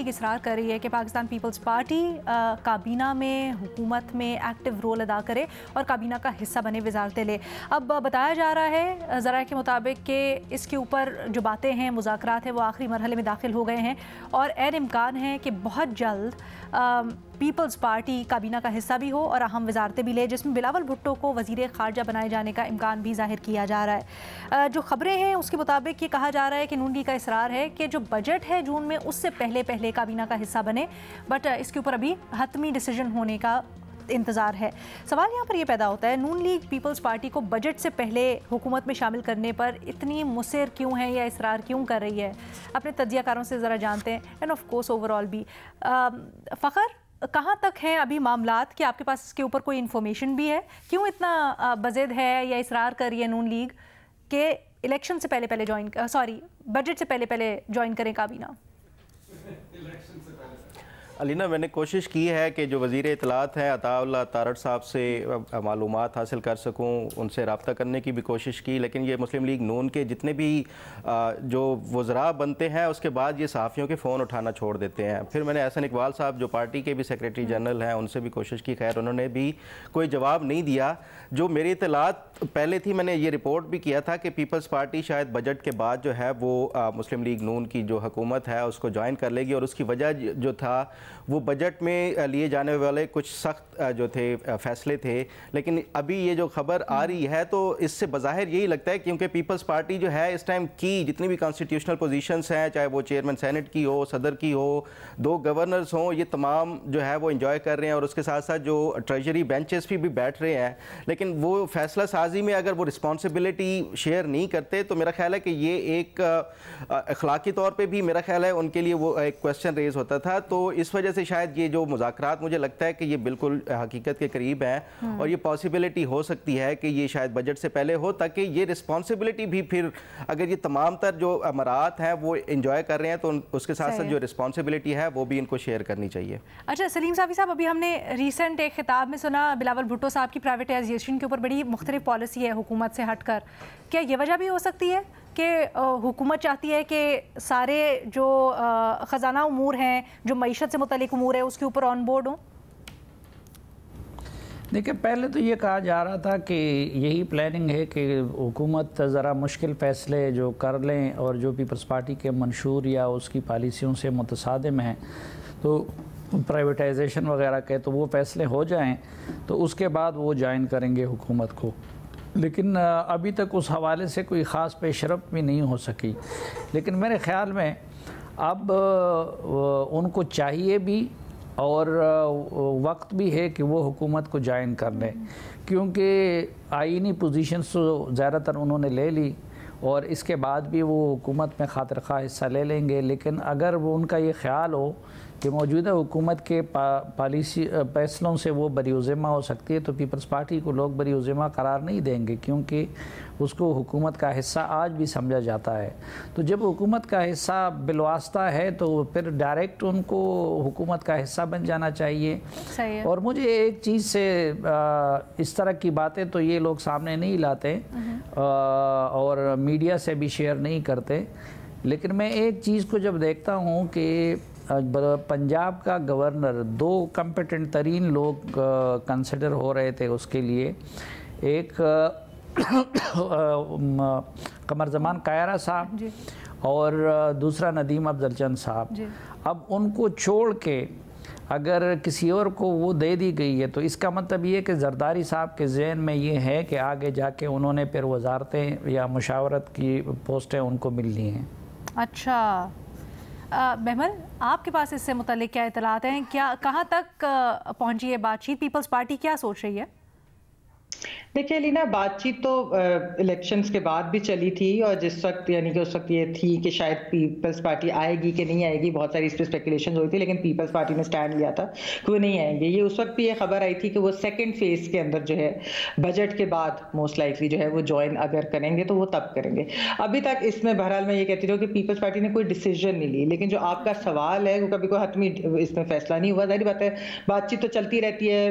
League اصرار کر رہی ہے کہ پاکستان پیپلز پارٹی کابینہ میں حکومت میں ایکٹیو رول ادا کرے اور کابینہ کا حصہ بنے، وزارتیں لے۔ اب بتایا جا رہا ہے ذرائع کے مطابق کہ اس کے اوپر جو باتیں ہیں، مذاکرات ہیں، وہ آخری مرحلے میں داخل ہو گئے ہیں اور عین امکان ہے کہ بہت جلد پیپلز پارٹی کابینہ کا حصہ بھی ہو اور اہم وزارتیں بھی لے، جس میں بلاول بھٹو کو وزیر خارجہ بنائے جانے کا امکان بھی ظاہر کیا جا رہا ہے۔ جو خبریں ہیں اس کے مطابق یہ کہا جا رہا ہے کہ نون لیگ کا اصرار ہے کہ جو بجٹ ہے جون میں اس سے پہلے کابینہ کا حصہ بنے، بٹ اس کے اوپر ابھی حتمی ڈیسیجن ہونے کا انتظار ہے۔ سوال یہاں پر یہ پیدا ہوتا ہے، نون لیگ پیپلز پارٹی کو بجٹ سے پہلے حکومت میں شامل کرنے پر اتنی مصر کیوں ہے یا اصرار کیوں کر رہی ہے؟ اپنے تجزیہ کاروں سے ذرا جانتے ہیں، and of course over all بھی۔ فخر، کہاں تک ہیں ابھی معاملات کہ آپ کے پاس اس کے اوپر کوئی انفارمیشن بھی ہے؟ کیوں اتنا بضد ہے یا اصرار کر رہی ہے نون لیگ کہ الیکشن سے بجٹ سے پہلے جوائن کریں کابینہ؟ علینا، میں نے کوشش کی ہے کہ جو وزیر اطلاعات ہیں عطاء اللہ تارڑ صاحب سے معلومات حاصل کر سکوں، ان سے رابطہ کرنے کی بھی کوشش کی، لیکن یہ مسلم لیگ نون کے جتنے بھی جو وزراء بنتے ہیں اس کے بعد یہ صحافیوں کے فون اٹھانا چھوڑ دیتے ہیں۔ پھر میں نے احسن اقبال صاحب جو پارٹی کے بھی سیکریٹری جنرل ہیں ان سے بھی کوشش کی، خیر انہوں نے بھی کوئی جواب نہیں دیا۔ جو میری اطلاعات پہلے تھی، میں نے یہ رپورٹ بھی کیا تھا کہ پیپلز پارٹی شاید بجٹ کے بعد جو ہے وہ مسلم لیگ نون کی جو حکومت ہے اس کو جوائن کر لے گی، اور اس کی وجہ جو تھا وہ بجٹ میں لیے جانے والے کچھ سخت جو تھے فیصلے تھے۔ لیکن ابھی یہ جو خبر آ رہی ہے تو اس سے بظاہر یہی لگتا ہے، کیونکہ پیپلز پارٹی جو ہے اس ٹائم کی جتنی بھی کانسٹیٹیوشنل پوزیشنز ہیں، چاہے وہ چیئرمین سینٹ کی ہو، صدر کی ہو، 2 گورنرز ہوں، یہ تمام جو ہے وہ انجوائے کر رہے ہیں، اور اس کے ساتھ ساتھ جو ٹریجری بینچز بھی بیٹھ رہے ہیں۔ لیکن وہ فیصلہ سازی میں اگر وہ رسپانسبلٹی شیئر نہیں کرتے تو میرا خیال ہے کہ یہ ایک اخلاقی طور پہ بھی میرا خیال ہے ان کے لیے وہ ایک کویسچن ریز ہوتا تھا۔ تو اس وجہ سے شاید یہ جو مذاکرات مجھے لگتا ہے کہ یہ بالکل حقیقت کے قریب ہیں، اور یہ پاسبلٹی ہو سکتی ہے کہ یہ شاید بجٹ سے پہلے ہو، تاکہ یہ رسپانسبلٹی بھی پھر اگر یہ تمام تر جو امارات ہیں وہ انجوائے کر رہے ہیں تو اس کے ساتھ ساتھ جو رسپانسبلٹی ہے وہ بھی ان کو شیئر کرنی چاہیے۔ اچھا سلیم صافی صاحب، ابھی ہم نے ریسنٹ ایک خطاب میں سنا بلاول بھٹو صاحب کی پرائیویٹائزیشن کے اوپر بڑی مختلف پالیسی ہے حکومت سے ہٹ کر، کیا یہ وجہ بھی ہو سکتی ہے کہ حکومت چاہتی ہے کہ سارے جو خزانہ امور ہیں، جو معیشت سے متعلق امور ہے، اس کے اوپر آن بورڈ ہوں؟ دیکھیں، پہلے تو یہ کہا جا رہا تھا کہ یہی پلاننگ ہے کہ حکومت ذرا مشکل فیصلے جو کر لیں اور جو پیپلز پارٹی کے منشور یا اس کی پالیسیوں سے متصادم ہیں، تو پرائیویٹائزیشن وغیرہ کے تو وہ فیصلے ہو جائیں تو اس کے بعد وہ جوائن کریں گے حکومت کو۔ لیکن ابھی تک اس حوالے سے کوئی خاص پیش رفت بھی نہیں ہو سکی۔ لیکن میرے خیال میں اب ان کو چاہیے بھی اور وقت بھی ہے کہ وہ حکومت کو جوائن کر لیں، کیونکہ آئینی پوزیشنز تو زیادہ تر انہوں نے لے لی اور اس کے بعد بھی وہ حکومت میں خاطر خواہ حصہ لے لیں گے۔ لیکن اگر وہ ان کا یہ خیال ہو کہ موجودہ حکومت کے پالیسی فیصلوں سے وہ بری ذمہ ہو سکتی ہے تو پیپلز پارٹی کو لوگ بری ذمہ قرار نہیں دیں گے، کیونکہ اس کو حکومت کا حصہ آج بھی سمجھا جاتا ہے۔ تو جب حکومت کا حصہ بالواسطہ ہے تو پھر ڈائریکٹ ان کو حکومت کا حصہ بن جانا چاہیے۔ اور مجھے ایک چیز سے اس طرح کی باتیں تو یہ لوگ سامنے نہیں لاتے اور میڈیا سے بھی شیئر نہیں کرتے، لیکن میں ایک چیز کو جب دیکھتا ہوں کہ پنجاب کا گورنر 2 کمپیٹنٹ ترین لوگ کنسیڈر ہو رہے تھے اس کے لیے، ایک قمر زمان کائرہ صاحب اور دوسرا ندیم افضل چند صاحب۔ اب ان کو چھوڑ کے اگر کسی اور کو وہ دے دی گئی ہے تو اس کا مطلب یہ کہ زرداری صاحب کے ذہن میں یہ ہے کہ آگے جا کے انہوں نے پھر وزارتیں یا مشاورت کی پوسٹیں ان کو ملنی ہیں۔ اچھا بہمل، آپ کے پاس اس سے متعلق کیا اطلاعات ہیں؟ کہاں تک پہنچی ہے بات چیت؟ پیپلز پارٹی کیا سوچ رہی ہے؟ دیکھیں لینا، بات چیت تو الیکشنز کے بعد بھی چلی تھی، اور جس وقت یعنی کہ اس وقت یہ تھی کہ شاید پیپلز پارٹی آئے گی کہ نہیں آئے گی، بہت ساری اس پہ اسپیکولیشن ہوئی تھی، لیکن پیپلز پارٹی نے سٹینڈ لیا تھا کہ وہ نہیں آئیں گے۔ یہ اس وقت بھی یہ خبر آئی تھی کہ وہ سیکنڈ فیز کے اندر جو ہے بجٹ کے بعد موسٹ لائکلی جو ہے وہ جوائن اگر کریں گے تو وہ تب کریں گے۔ ابھی تک اس میں بہرحال میں یہ کہتی رہوں کہ پیپلز پارٹی نے کوئی ڈیسیژن نہیں لی، لیکن جو آپ کا سوال ہے وہ کبھی کوئی حتمی اس میں فیصلہ نہیں ہوا۔ ظاہری بات ہے، بات چیت تو چلتی رہتی ہے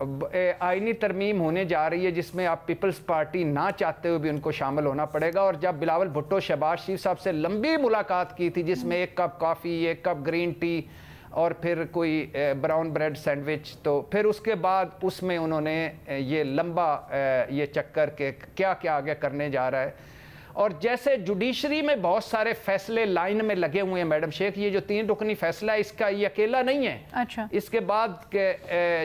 آئینی ترمیم ہونے جا رہی ہے جس میں آپ پیپلز پارٹی نہ چاہتے ہوئے بھی ان کو شامل ہونا پڑے گا. اور جب بلاول بھٹو شہباز شریف صاحب سے لمبی ملاقات کی تھی جس میں 1 cup coffee 1 cup green tea اور پھر کوئی براؤن بریڈ سینڈوچ, تو پھر اس کے بعد اس میں انہوں نے یہ لمبا یہ چکر کہ کیا کیا آگے کرنے جا رہا ہے. اور جیسے جوڈیشری میں بہت سارے فیصلے لائن میں لگے ہوئے ہیں میڈم شیخ, یہ جو 3 رکنی فیصلہ ہے اس کا یہ اکیلا نہیں ہے. اچھا. اس کے بعد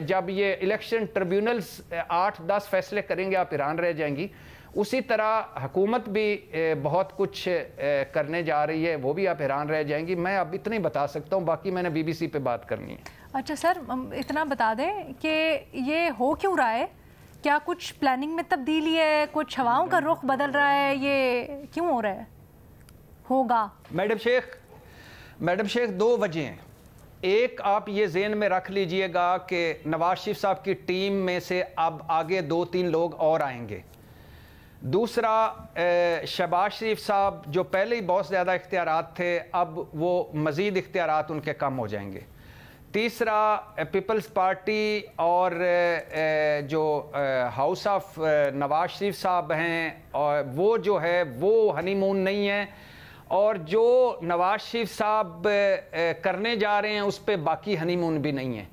جب یہ الیکشن ٹریبیونلز 8-10 فیصلے کریں گے آپ حیران رہ جائیں گی. اسی طرح حکومت بھی بہت کچھ کرنے جا رہی ہے, وہ بھی آپ حیران رہ جائیں گی. میں اب اتنا ہی بتا سکتا ہوں, باقی میں نے BBC پہ بات کرنی ہے. اچھا سر, اتنا بتا دیں کہ یہ ہو کیوں رہا ہے؟ کیا کچھ پلاننگ میں تبدیلی ہے, کچھ ہواؤں کا رخ بدل رہا ہے, یہ کیوں ہو رہا ہے ہوگا؟ میڈم شیخ 2 وجہ ہیں. ایک آپ یہ ذہن میں رکھ لیجئے گا کہ نواز شریف صاحب کی ٹیم میں سے اب آگے 2-3 لوگ اور آئیں گے. دوسرا شہباز شریف صاحب جو پہلے ہی بہت زیادہ اختیارات تھے, اب وہ مزید اختیارات ان کے کم ہو جائیں گے. تیسرا پیپلز پارٹی اور جو ہاؤس آف نواز شریف صاحب ہیں اور وہ جو ہے وہ ہنی مون نہیں ہے, اور جو نواز شریف صاحب کرنے جا رہے ہیں اس پہ باقی ہنی مون بھی نہیں ہے.